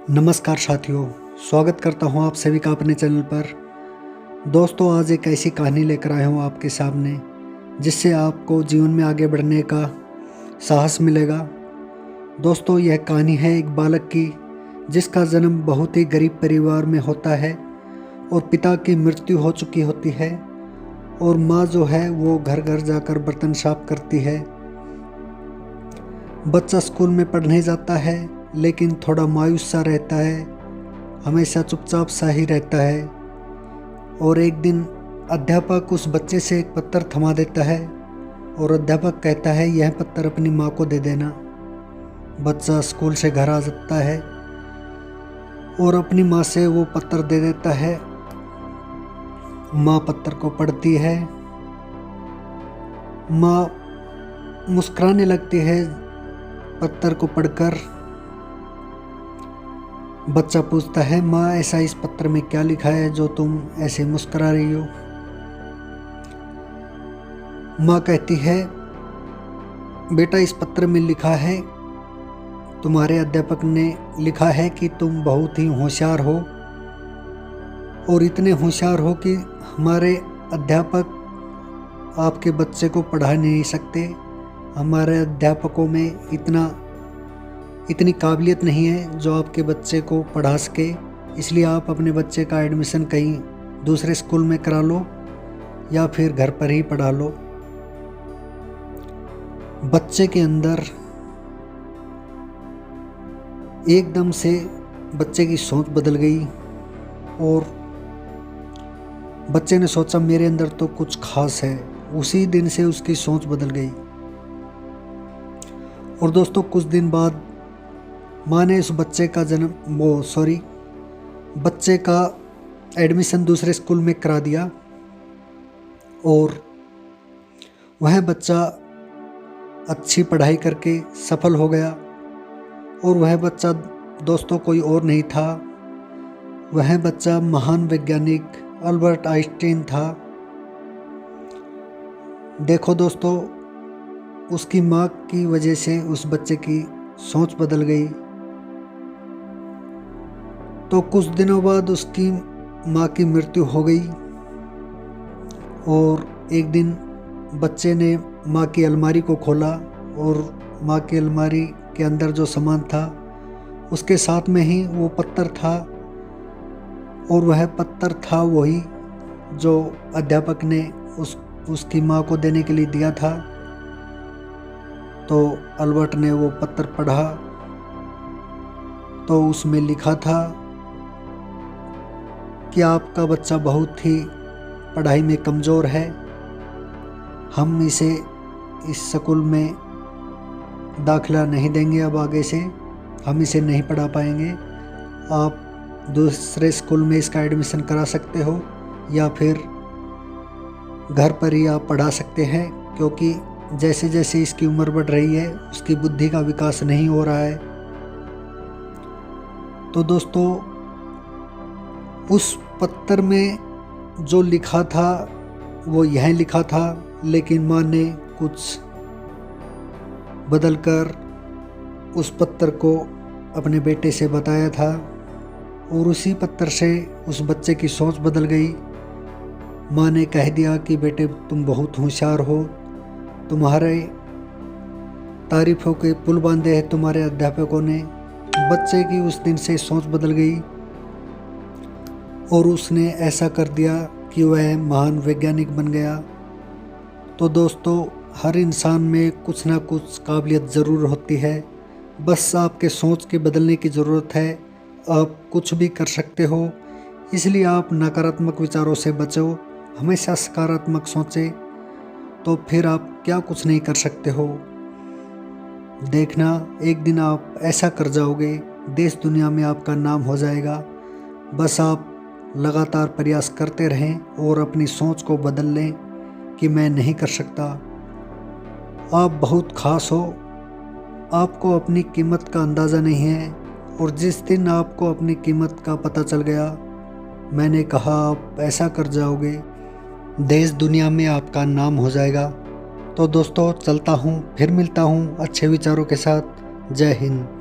नमस्कार साथियों, स्वागत करता हूं आप सभी का अपने चैनल पर। दोस्तों, आज एक ऐसी कहानी लेकर आया हूं आपके सामने जिससे आपको जीवन में आगे बढ़ने का साहस मिलेगा। दोस्तों, यह कहानी है एक बालक की जिसका जन्म बहुत ही गरीब परिवार में होता है और पिता की मृत्यु हो चुकी होती है और माँ जो है वो घर घर जाकर बर्तन साफ करती है। बच्चा स्कूल में पढ़ने जाता है लेकिन थोड़ा मायूस सा रहता है, हमेशा चुपचाप सा ही रहता है। और एक दिन अध्यापक उस बच्चे से एक पत्थर थमा देता है और अध्यापक कहता है, यह पत्थर अपनी माँ को दे देना। बच्चा स्कूल से घर आ जाता है और अपनी माँ से वो पत्थर दे देता है। माँ पत्थर को पढ़ती है। माँ मुस्कुराने लगती है पत्थर को पढ़कर। बच्चा पूछता है, माँ ऐसा इस पत्र में क्या लिखा है जो तुम ऐसे मुस्कुरा रही हो? माँ कहती है, बेटा इस पत्र में लिखा है, तुम्हारे अध्यापक ने लिखा है कि तुम बहुत ही होशियार हो और इतने होशियार हो कि हमारे अध्यापक आपके बच्चे को पढ़ा नहीं सकते। हमारे अध्यापकों में इतनी काबिलियत नहीं है जो आपके बच्चे को पढ़ा सके, इसलिए आप अपने बच्चे का एडमिशन कहीं दूसरे स्कूल में करा लो या फिर घर पर ही पढ़ा लो। बच्चे के अंदर एकदम से बच्चे की सोच बदल गई और बच्चे ने सोचा, मेरे अंदर तो कुछ खास है। उसी दिन से उसकी सोच बदल गई। और दोस्तों, कुछ दिन बाद माँ ने उस बच्चे का बच्चे का एडमिशन दूसरे स्कूल में करा दिया और वह बच्चा अच्छी पढ़ाई करके सफल हो गया। और वह बच्चा दोस्तों कोई और नहीं था, वह बच्चा महान वैज्ञानिक अल्बर्ट आइंस्टीन था। देखो दोस्तों, उसकी माँ की वजह से उस बच्चे की सोच बदल गई। तो कुछ दिनों बाद उसकी माँ की मृत्यु हो गई और एक दिन बच्चे ने माँ की अलमारी को खोला और माँ की अलमारी के अंदर जो सामान था उसके साथ में ही वो पत्थर था और वह पत्थर था वही जो अध्यापक ने उसकी माँ को देने के लिए दिया था। तो अल्बर्ट ने वो पत्थर पढ़ा तो उसमें लिखा था कि आपका बच्चा बहुत ही पढ़ाई में कमज़ोर है, हम इसे इस स्कूल में दाखिला नहीं देंगे, अब आगे से हम इसे नहीं पढ़ा पाएंगे। आप दूसरे स्कूल में इसका एडमिशन करा सकते हो या फिर घर पर ही आप पढ़ा सकते हैं, क्योंकि जैसे जैसे इसकी उम्र बढ़ रही है उसकी बुद्धि का विकास नहीं हो रहा है। तो दोस्तों, उस पत्थर में जो लिखा था वो यह लिखा था, लेकिन माँ ने कुछ बदलकर उस पत्थर को अपने बेटे से बताया था और उसी पत्थर से उस बच्चे की सोच बदल गई। माँ ने कह दिया कि बेटे तुम बहुत होशियार हो, तुम्हारे तारीफों के पुल बांधे हैं तुम्हारे अध्यापकों ने। बच्चे की उस दिन से सोच बदल गई और उसने ऐसा कर दिया कि वह महान वैज्ञानिक बन गया। तो दोस्तों, हर इंसान में कुछ ना कुछ काबिलियत ज़रूर होती है, बस आपके सोच के बदलने की ज़रूरत है। आप कुछ भी कर सकते हो, इसलिए आप नकारात्मक विचारों से बचो, हमेशा सकारात्मक सोचें, तो फिर आप क्या कुछ नहीं कर सकते हो। देखना, एक दिन आप ऐसा कर जाओगे, देश दुनिया में आपका नाम हो जाएगा। बस आप लगातार प्रयास करते रहें और अपनी सोच को बदल लें कि मैं नहीं कर सकता। आप बहुत खास हो, आपको अपनी कीमत का अंदाज़ा नहीं है और जिस दिन आपको अपनी कीमत का पता चल गया, मैंने कहा आप ऐसा कर जाओगे, देश दुनिया में आपका नाम हो जाएगा। तो दोस्तों, चलता हूँ, फिर मिलता हूँ अच्छे विचारों के साथ। जय हिंद।